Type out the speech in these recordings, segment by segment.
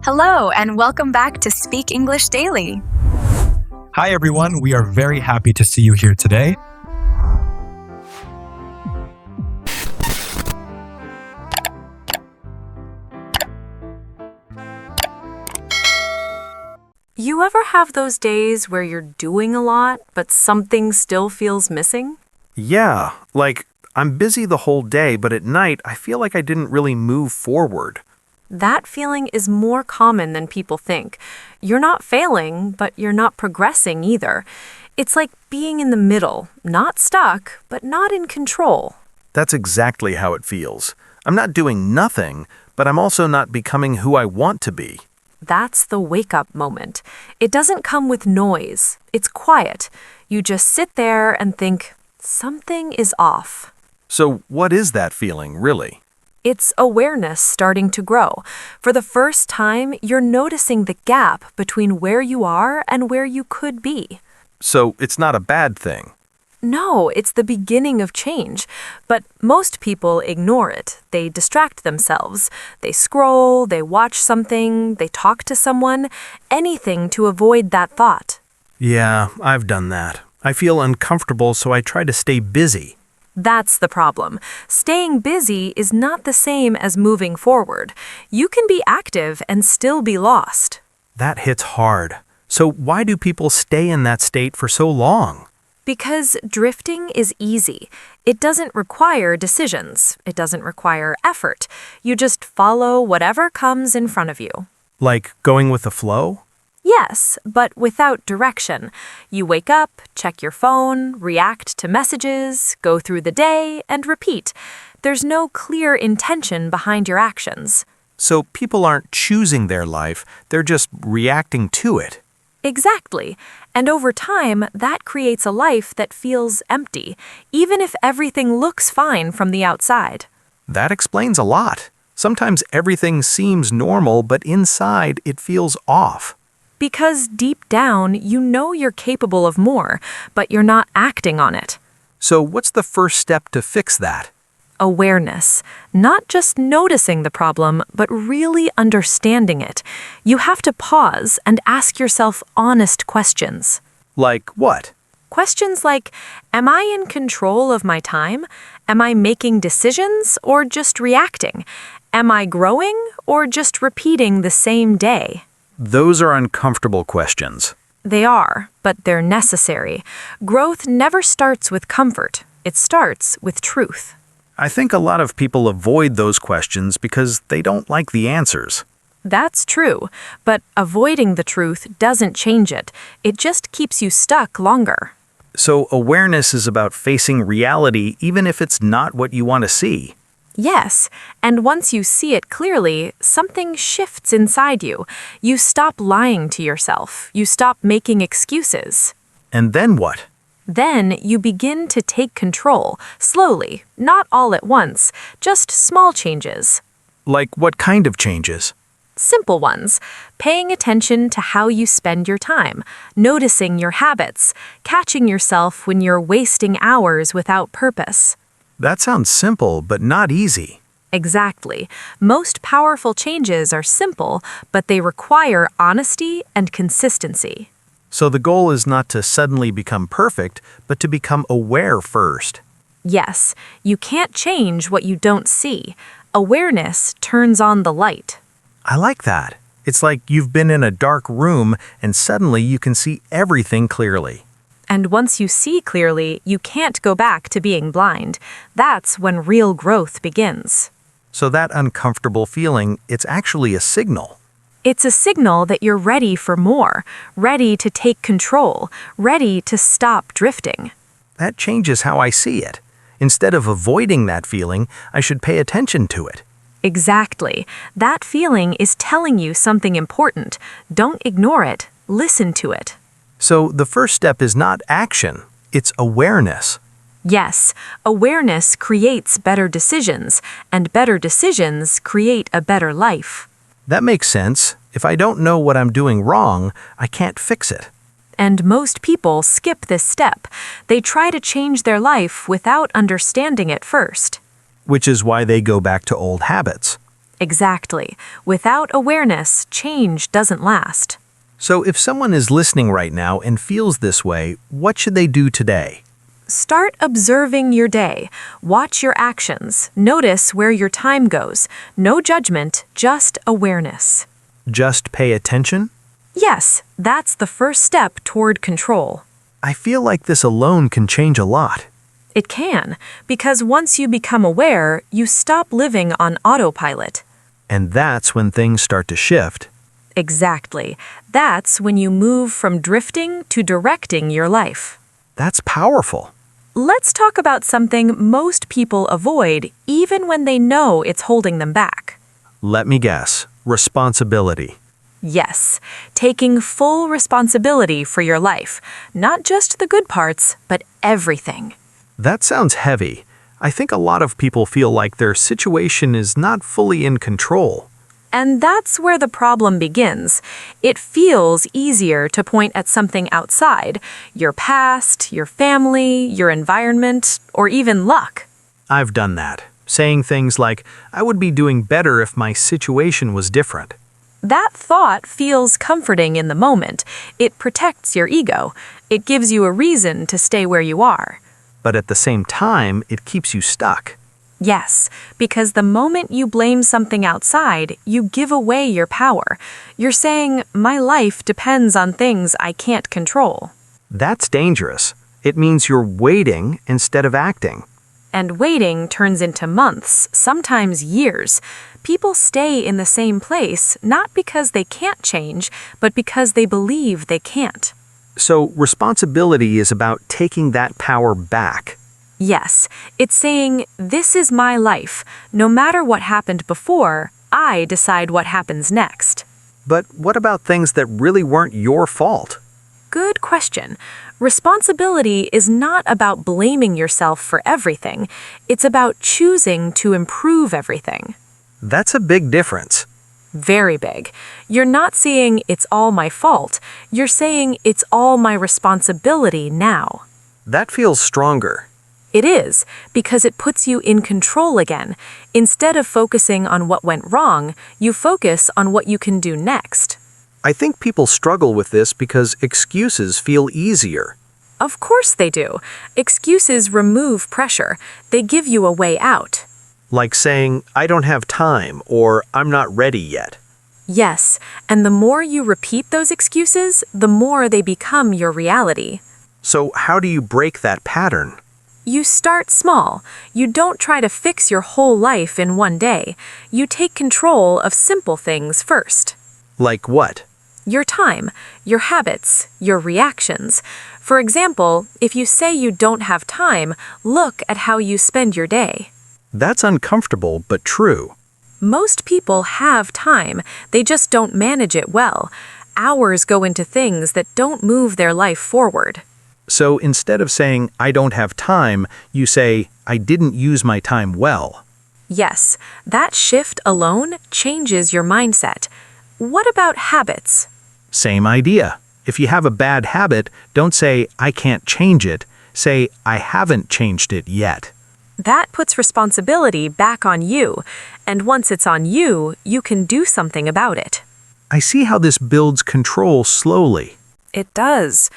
Hello, and welcome back to Speak English Daily. Hi, everyone. We are very happy to see you here today. You ever have those days where you're doing a lot, but something still feels missing? Yeah, like I'm busy the whole day, but at night I feel like I didn't really move forward. That feeling is more common than people think. You're not failing, but you're not progressing either. It's like being in the middle, not stuck, but not in control. That's exactly how it feels. I'm not doing nothing, but I'm also not becoming who I want to be. That's the wake-up moment. It doesn't come with noise. It's quiet. You just sit there and think, something is off. So what is that feeling, really? It's awareness starting to grow. For the first time, you're noticing the gap between where you are and where you could be. So it's not a bad thing. No, it's the beginning of change. But most people ignore it. They distract themselves. They scroll, they watch something, they talk to someone, anything to avoid that thought. Yeah, I've done that. I feel uncomfortable, so I try to stay busy. That's the problem. Staying busy is not the same as moving forward. You can be active and still be lost. That hits hard. So why do people stay in that state for so long? Because drifting is easy. It doesn't require decisions. It doesn't require effort. You just follow whatever comes in front of you. Like going with the flow? Yes, but without direction. You wake up, check your phone, react to messages, go through the day, and repeat. There's no clear intention behind your actions. So people aren't choosing their life, they're just reacting to it. Exactly. And over time, that creates a life that feels empty, even if everything looks fine from the outside. That explains a lot. Sometimes everything seems normal, but inside it feels off. Because deep down, you know you're capable of more, but you're not acting on it. So what's the first step to fix that? Awareness. Not just noticing the problem, but really understanding it. You have to pause and ask yourself honest questions. Like what? Questions like, am I in control of my time? Am I making decisions or just reacting? Am I growing or just repeating the same day? Those are uncomfortable questions. They are, but they're necessary. Growth never starts with comfort. It starts with truth. I think a lot of people avoid those questions because they don't like the answers. That's true, but avoiding the truth doesn't change it. It just keeps you stuck longer. So awareness is about facing reality even if it's not what you want to see. Yes, and once you see it clearly, something shifts inside you. You stop lying to yourself. You stop making excuses. And then what? Then you begin to take control, slowly, not all at once, just small changes. Like what kind of changes? Simple ones. Paying attention to how you spend your time, noticing your habits, catching yourself when you're wasting hours without purpose. That sounds simple, but not easy. Exactly. Most powerful changes are simple, but they require honesty and consistency. So the goal is not to suddenly become perfect, but to become aware first. Yes, you can't change what you don't see. Awareness turns on the light. I like that. It's like you've been in a dark room and suddenly you can see everything clearly. And once you see clearly, you can't go back to being blind. That's when real growth begins. So that uncomfortable feeling, it's actually a signal. It's a signal that you're ready for more, ready to take control, ready to stop drifting. That changes how I see it. Instead of avoiding that feeling, I should pay attention to it. Exactly. That feeling is telling you something important. Don't ignore it. Listen to it. So the first step is not action, it's awareness. Yes, awareness creates better decisions, and better decisions create a better life. That makes sense. If I don't know what I'm doing wrong, I can't fix it. And most people skip this step. They try to change their life without understanding it first. Which is why they go back to old habits. Exactly. Without awareness, change doesn't last. So if someone is listening right now and feels this way, what should they do today? Start observing your day. Watch your actions. Notice where your time goes. No judgment, just awareness. Just pay attention? Yes, that's the first step toward control. I feel like this alone can change a lot. It can, because once you become aware, you stop living on autopilot. And that's when things start to shift. Exactly. That's when you move from drifting to directing your life. That's powerful. Let's talk about something most people avoid, even when they know it's holding them back. Let me guess. Responsibility. Yes, taking full responsibility for your life. Not just the good parts, but everything. That sounds heavy. I think a lot of people feel like their situation is not fully in control. And that's where the problem begins. It feels easier to point at something outside, your past, your family, your environment, or even luck. I've done that, saying things like, I would be doing better if my situation was different. That thought feels comforting in the moment. It protects your ego. It gives you a reason to stay where you are. But at the same time, it keeps you stuck. Yes, because the moment you blame something outside, you give away your power. You're saying, my life depends on things I can't control. That's dangerous. It means you're waiting instead of acting. And waiting turns into months, sometimes years. People stay in the same place, not because they can't change, but because they believe they can't. So responsibility is about taking that power back. Yes, it's saying, this is my life. No matter what happened before, I decide what happens next. But what about things that really weren't your fault? Good question. Responsibility is not about blaming yourself for everything. It's about choosing to improve everything. That's a big difference. Very big. You're not saying it's all my fault. You're saying it's all my responsibility now. That feels stronger. It is, because it puts you in control again. Instead of focusing on what went wrong, you focus on what you can do next. I think people struggle with this because excuses feel easier. Of course they do. Excuses remove pressure. They give you a way out. Like saying, I don't have time, or I'm not ready yet. Yes, and the more you repeat those excuses, the more they become your reality. So how do you break that pattern? You start small. You don't try to fix your whole life in one day. You take control of simple things first. Like what? Your time, your habits, your reactions. For example, if you say you don't have time, look at how you spend your day. That's uncomfortable, but true. Most people have time, they just don't manage it well. Hours go into things that don't move their life forward. So instead of saying, I don't have time, you say, I didn't use my time well. Yes, that shift alone changes your mindset. What about habits? Same idea. If you have a bad habit, don't say, I can't change it. Say, I haven't changed it yet. That puts responsibility back on you, and once it's on you, you can do something about it. I see how this builds control slowly. It does.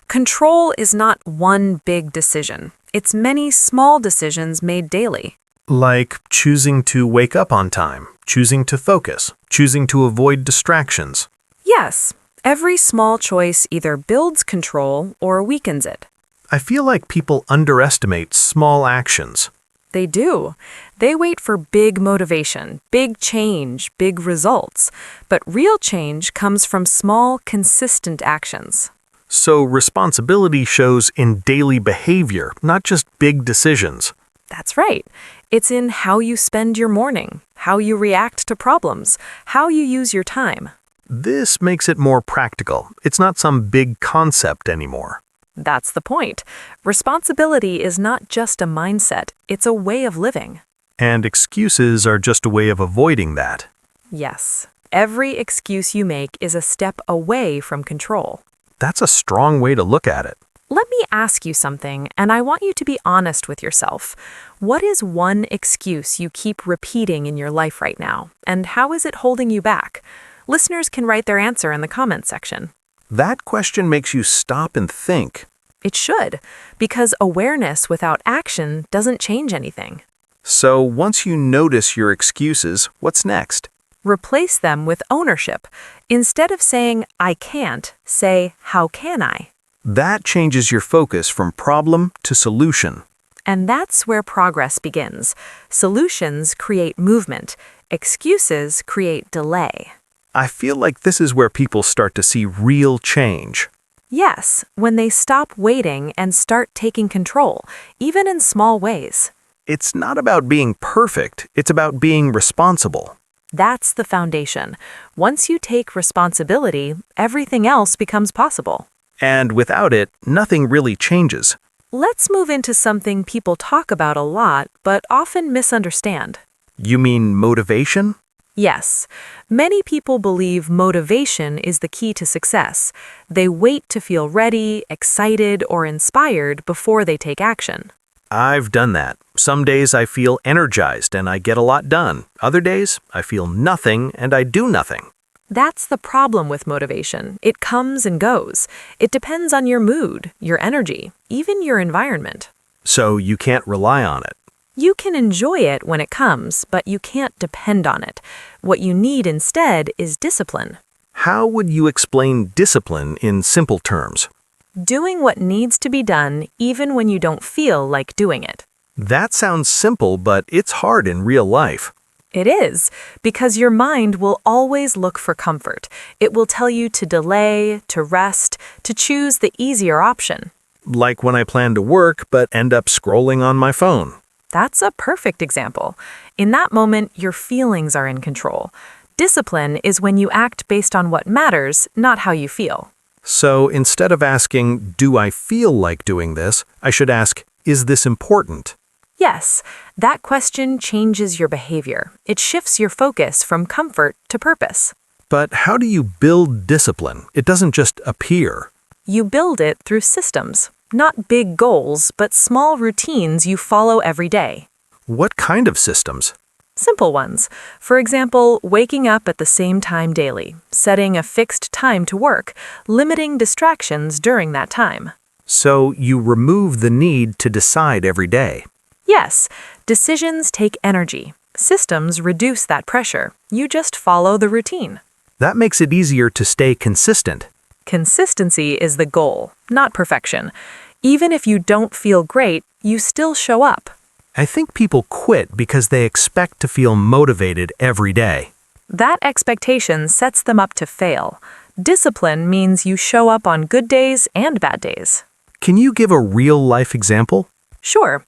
Control is not one big decision. It's many small decisions made daily. Like choosing to wake up on time, choosing to focus, choosing to avoid distractions. Yes, every small choice either builds control or weakens it. I feel like people underestimate small actions. They do. They wait for big motivation, big change, big results. But real change comes from small, consistent actions. So responsibility shows in daily behavior, not just big decisions. That's right. It's in how you spend your morning, how you react to problems, how you use your time. This makes it more practical. It's not some big concept anymore. That's the point. Responsibility is not just a mindset, it's a way of living. And excuses are just a way of avoiding that. Yes. Every excuse you make is a step away from control. That's a strong way to look at it. Let me ask you something, and I want you to be honest with yourself. What is one excuse you keep repeating in your life right now, and how is it holding you back? Listeners can write their answer in the comments section. That question makes you stop and think. It should, because awareness without action doesn't change anything. So once you notice your excuses, what's next? Replace them with ownership. Instead of saying, I can't, say, how can I? That changes your focus from problem to solution. And that's where progress begins. Solutions create movement. Excuses create delay. I feel like this is where people start to see real change. Yes, when they stop waiting and start taking control, even in small ways. It's not about being perfect, it's about being responsible. That's the foundation. Once you take responsibility, everything else becomes possible. And without it, nothing really changes. Let's move into something people talk about a lot, but often misunderstand. You mean motivation? Yes, many people believe motivation is the key to success. They wait to feel ready, excited, or inspired before they take action. I've done that. Some days I feel energized and I get a lot done. Other days, I feel nothing and I do nothing. That's the problem with motivation. It comes and goes. It depends on your mood, your energy, even your environment. So you can't rely on it. You can enjoy it when it comes, but you can't depend on it. What you need instead is discipline. How would you explain discipline in simple terms? Doing what needs to be done even when you don't feel like doing it. That sounds simple, but it's hard in real life. It is, because your mind will always look for comfort. It will tell you to delay, to rest, to choose the easier option. Like when I plan to work but end up scrolling on my phone. That's a perfect example. In that moment, your feelings are in control. Discipline is when you act based on what matters, not how you feel. So instead of asking, do I feel like doing this, I should ask, is this important? Yes, that question changes your behavior. It shifts your focus from comfort to purpose. But how do you build discipline? It doesn't just appear. You build it through systems. Not big goals, but small routines you follow every day. What kind of systems? Simple ones. For example, waking up at the same time daily, setting a fixed time to work, limiting distractions during that time. So you remove the need to decide every day. Yes, decisions take energy. Systems reduce that pressure. You just follow the routine. That makes it easier to stay consistent. Consistency is the goal, not perfection. Even if you don't feel great, you still show up. I think people quit because they expect to feel motivated every day. That expectation sets them up to fail. Discipline means you show up on good days and bad days. Can you give a real-life example? Sure.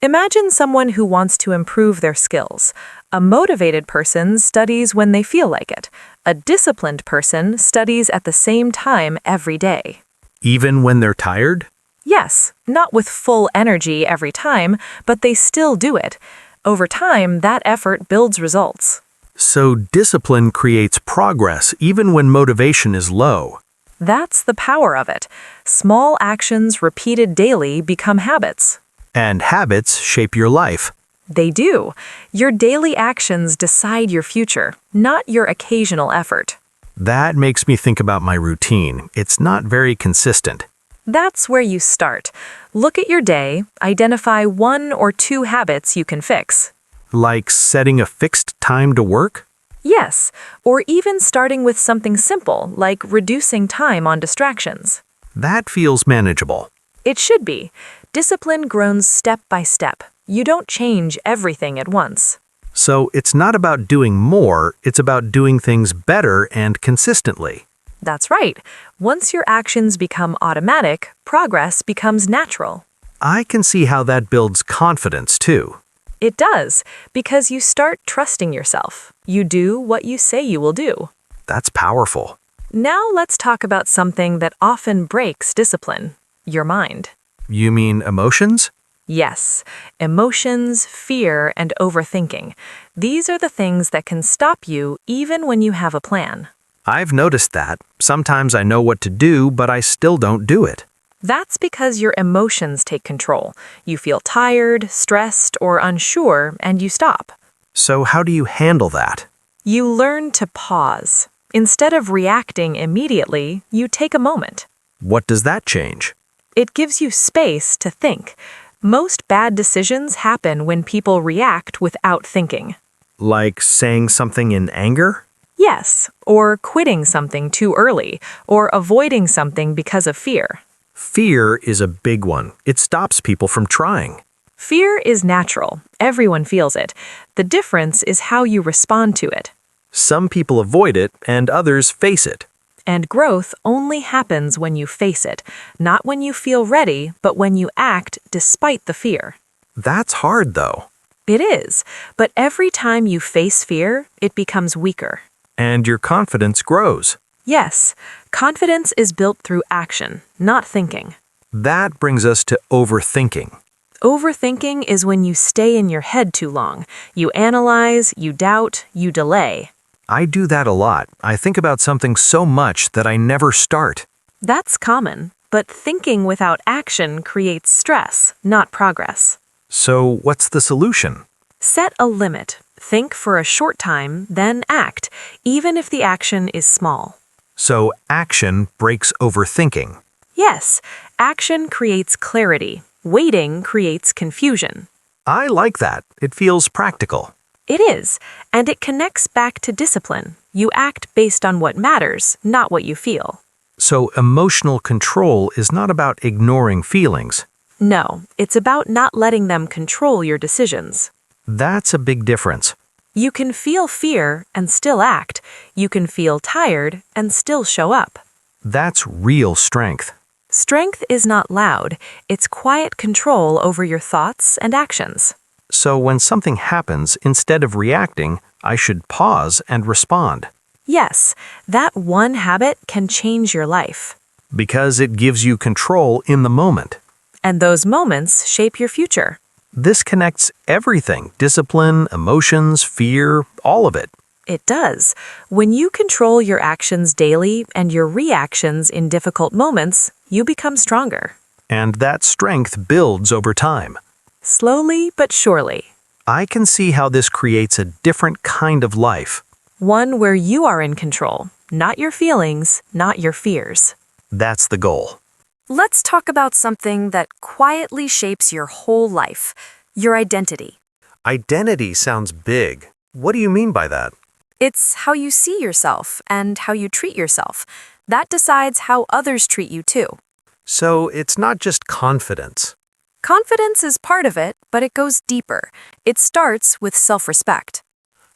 Imagine someone who wants to improve their skills. A motivated person studies when they feel like it. A disciplined person studies at the same time every day. Even when they're tired? Yes, not with full energy every time, but they still do it. Over time, that effort builds results. So discipline creates progress even when motivation is low. That's the power of it. Small actions repeated daily become habits. And habits shape your life. They do. Your daily actions decide your future, not your occasional effort. That makes me think about my routine. It's not very consistent. That's where you start. Look at your day, identify 1 or 2 habits you can fix. Like setting a fixed time to work? Yes, or even starting with something simple, like reducing time on distractions. That feels manageable. It should be. Discipline grows step by step. You don't change everything at once. So it's not about doing more, it's about doing things better and consistently. That's right. Once your actions become automatic, progress becomes natural. I can see how that builds confidence too. It does, because you start trusting yourself. You do what you say you will do. That's powerful. Now let's talk about something that often breaks discipline: your mind. You mean emotions? Yes, emotions, fear, and overthinking. These are the things that can stop you even when you have a plan. I've noticed that. Sometimes I know what to do, but I still don't do it. That's because your emotions take control. You feel tired, stressed, or unsure, and you stop. So, how do you handle that? You learn to pause. Instead of reacting immediately, you take a moment. What does that change? It gives you space to think. Most bad decisions happen when people react without thinking. Like saying something in anger? Yes, or quitting something too early, or avoiding something because of fear. Fear is a big one. It stops people from trying. Fear is natural. Everyone feels it. The difference is how you respond to it. Some people avoid it and others face it. And growth only happens when you face it, not when you feel ready, but when you act despite the fear. That's hard, though. It is, but every time you face fear, it becomes weaker. And your confidence grows. Yes, confidence is built through action, not thinking. That brings us to overthinking. Overthinking is when you stay in your head too long. You analyze, you doubt, you delay. I do that a lot. I think about something so much that I never start. That's common, but thinking without action creates stress, not progress. So, what's the solution? Set a limit. Think for a short time, then act, even if the action is small. So, action breaks overthinking. Yes, action creates clarity. Waiting creates confusion. I like that. It feels practical. It is, and it connects back to discipline. You act based on what matters, not what you feel. So, emotional control is not about ignoring feelings. No, it's about not letting them control your decisions. That's a big difference. You can feel fear and still act. You can feel tired and still show up. That's real strength. Strength is not loud. It's quiet control over your thoughts and actions. So, when something happens, instead of reacting, I should pause and respond. Yes, that one habit can change your life. Because it gives you control in the moment. And those moments shape your future. This connects everything: discipline, emotions, fear, all of it. It does. When you control your actions daily and your reactions in difficult moments, you become stronger. And that strength builds over time. Slowly but surely. I can see how this creates a different kind of life. One where you are in control, not your feelings, not your fears. That's the goal. Let's talk about something that quietly shapes your whole life, your identity. Identity sounds big. What do you mean by that? It's how you see yourself and how you treat yourself. That decides how others treat you too. So it's not just confidence. Confidence is part of it, but it goes deeper. It starts with self-respect.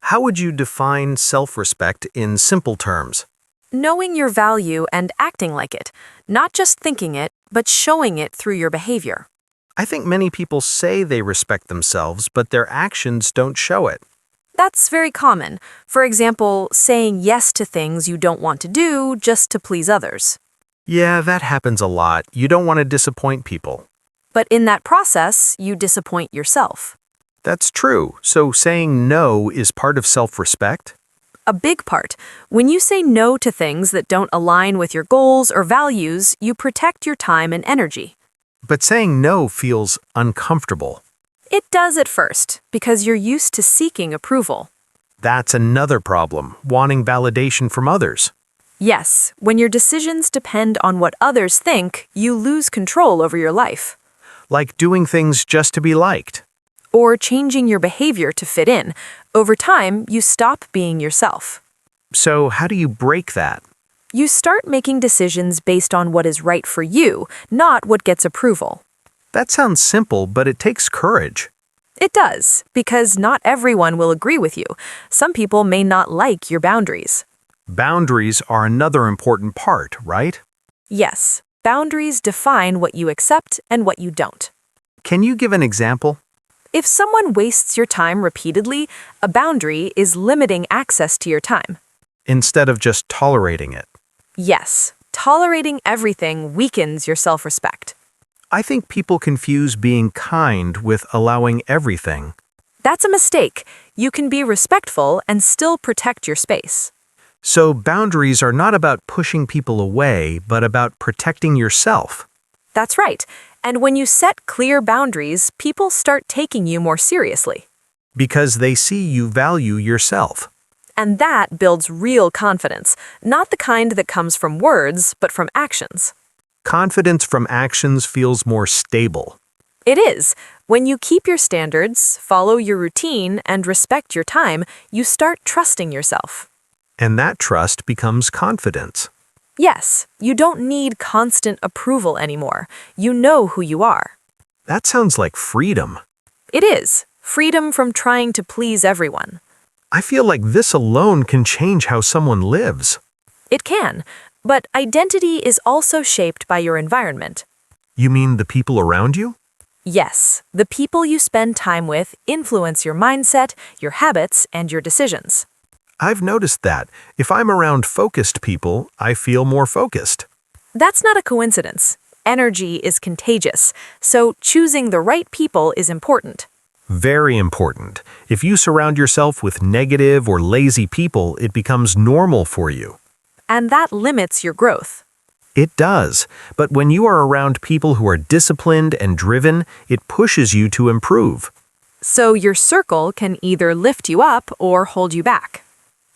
How would you define self-respect in simple terms? Knowing your value and acting like it, not just thinking it, but showing it through your behavior. I think many people say they respect themselves, but their actions don't show it. That's very common. For example, saying yes to things you don't want to do just to please others. Yeah, that happens a lot. You don't want to disappoint people. But in that process, you disappoint yourself. That's true. So saying no is part of self-respect? A big part. When you say no to things that don't align with your goals or values, you protect your time and energy. But saying no feels uncomfortable. It does at first, because you're used to seeking approval. That's another problem, wanting validation from others. Yes, when your decisions depend on what others think, you lose control over your life. Like doing things just to be liked. Or changing your behavior to fit in. Over time, you stop being yourself. So how do you break that? You start making decisions based on what is right for you, not what gets approval. That sounds simple, but it takes courage. It does, because not everyone will agree with you. Some people may not like your boundaries. Boundaries are another important part, right? Yes, boundaries define what you accept and what you don't. Can you give an example? If someone wastes your time repeatedly, a boundary is limiting access to your time. Instead of just tolerating it. Yes, tolerating everything weakens your self-respect. I think people confuse being kind with allowing everything. That's a mistake. You can be respectful and still protect your space. So boundaries are not about pushing people away, but about protecting yourself. That's right. And when you set clear boundaries, people start taking you more seriously. Because they see you value yourself. And that builds real confidence, not the kind that comes from words, but from actions. Confidence from actions feels more stable. It is. When you keep your standards, follow your routine, and respect your time, you start trusting yourself. And that trust becomes confidence. Yes, you don't need constant approval anymore. You know who you are. That sounds like freedom. It is. Freedom from trying to please everyone. I feel like this alone can change how someone lives. It can, but identity is also shaped by your environment. You mean the people around you? Yes, the people you spend time with influence your mindset, your habits, and your decisions. I've noticed that. If I'm around focused people, I feel more focused. That's not a coincidence. Energy is contagious, so choosing the right people is important. Very important. If you surround yourself with negative or lazy people, it becomes normal for you. And that limits your growth. It does. But when you are around people who are disciplined and driven, it pushes you to improve. So your circle can either lift you up or hold you back.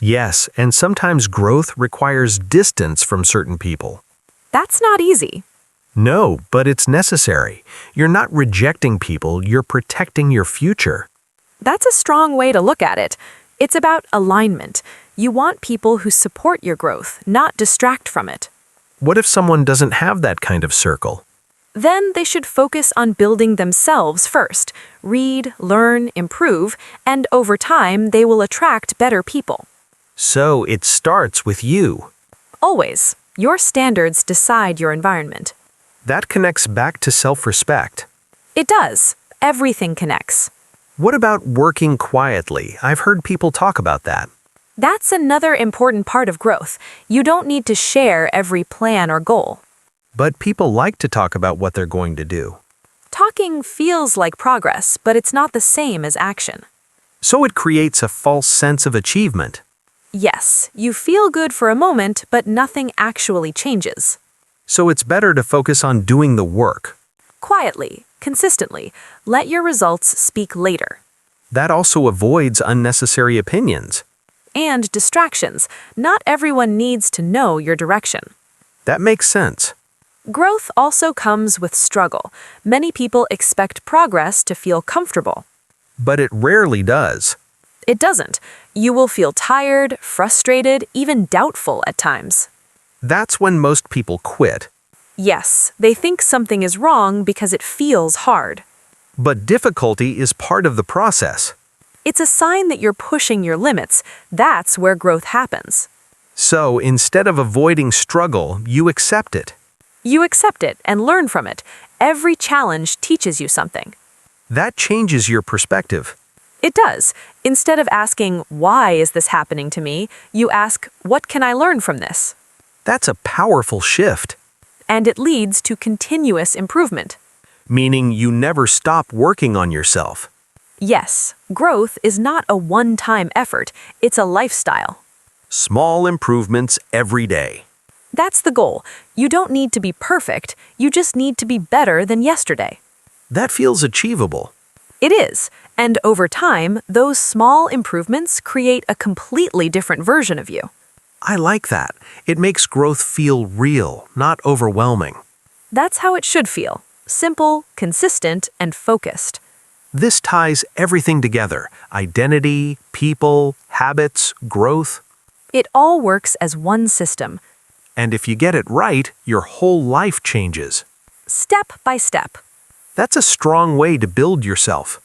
Yes, and sometimes growth requires distance from certain people. That's not easy. No, but it's necessary. You're not rejecting people, you're protecting your future. That's a strong way to look at it. It's about alignment. You want people who support your growth, not distract from it. What if someone doesn't have that kind of circle? Then they should focus on building themselves first. Read, learn, improve, and over time they will attract better people. So it starts with you. Always. Your standards decide your environment. That connects back to self-respect. It does. Everything connects. What about working quietly? I've heard people talk about that. That's another important part of growth. You don't need to share every plan or goal. But people like to talk about what they're going to do. Talking feels like progress, but it's not the same as action. So it creates a false sense of achievement. Yes, you feel good for a moment, but nothing actually changes. So it's better to focus on doing the work. Quietly, consistently, let your results speak later. That also avoids unnecessary opinions. And distractions. Not everyone needs to know your direction. That makes sense. Growth also comes with struggle. Many people expect progress to feel comfortable. But it rarely does. It doesn't. You will feel tired, frustrated, even doubtful at times. That's when most people quit. Yes, they think something is wrong because it feels hard. But difficulty is part of the process. It's a sign that you're pushing your limits. That's where growth happens. So instead of avoiding struggle, you accept it. You accept it and learn from it. Every challenge teaches you something. That changes your perspective. It does. Instead of asking, why is this happening to me, you ask, what can I learn from this? That's a powerful shift. And it leads to continuous improvement. Meaning you never stop working on yourself. Yes, growth is not a one-time effort, it's a lifestyle. Small improvements every day. That's the goal. You don't need to be perfect, you just need to be better than yesterday. That feels achievable. It is, and over time, those small improvements create a completely different version of you. I like that. It makes growth feel real, not overwhelming. That's how it should feel. Simple, consistent, and focused. This ties everything together: identity, people, habits, growth. It all works as one system, And if you get it right, your whole life changes. step by step. That's a strong way to build yourself.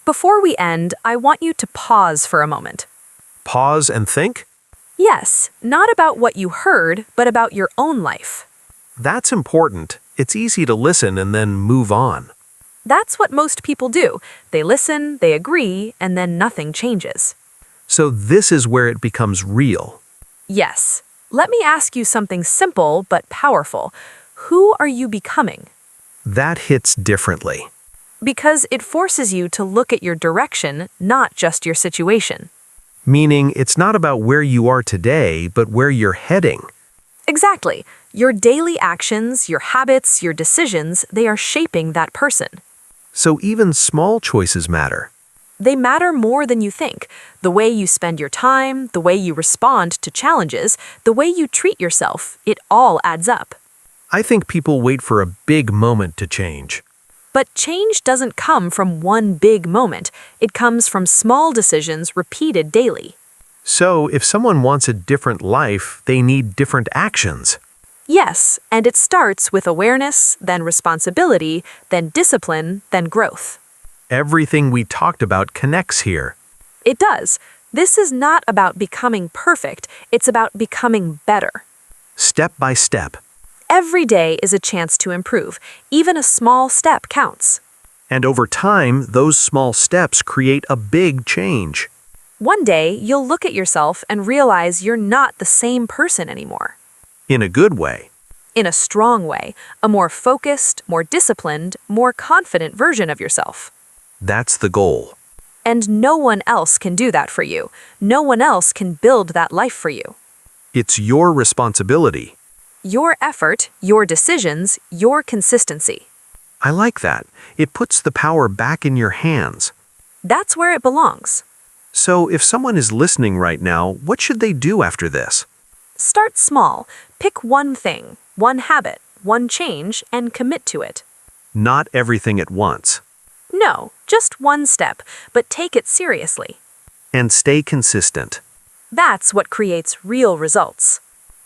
Before we end, I want you to pause for a moment. Pause and think. Yes, not about what you heard, but about your own life. That's important. It's easy to listen and then move on. That's what most people do. They listen, they agree, and then nothing changes. So this is where it becomes real. Yes. Let me ask you something simple but powerful. Who are you becoming? That hits differently. Because it forces you to look at your direction, not just your situation. Meaning it's not about where you are today, but where you're heading. Exactly. Your daily actions, your habits, your decisions, they are shaping that person. So even small choices matter. They matter more than you think. The way you spend your time, the way you respond to challenges, the way you treat yourself, it all adds up. I think people wait for a big moment to change. But change doesn't come from one big moment. It comes from small decisions repeated daily. So if someone wants a different life, they need different actions. Yes, and it starts with awareness, then responsibility, then discipline, then growth. Everything we talked about connects here. It does. This is not about becoming perfect, it's about becoming better. Step by step. Every day is a chance to improve. Even a small step counts. And over time, those small steps create a big change. One day, you'll look at yourself and realize you're not the same person anymore. In a good way. In a strong way, a more focused, more disciplined, more confident version of yourself. That's the goal. And no one else can do that for you. No one else can build that life for you. It's your responsibility. Your effort, your decisions, your consistency. I like that. It puts the power back in your hands. That's where it belongs. So if someone is listening right now, what should they do after this? Start small. Pick one thing, one habit, one change, and commit to it. Not everything at once. No, just one step, but take it seriously. And stay consistent. That's what creates real results.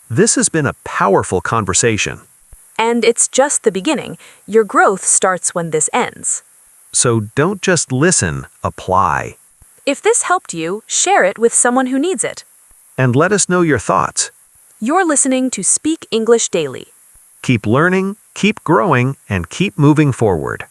This has been a powerful conversation. And it's just the beginning. Your growth starts when this ends. So don't just listen, apply. If this helped you, share it with someone who needs it. And let us know your thoughts. You're listening to Speak English Daily. Keep learning, keep growing, and keep moving forward.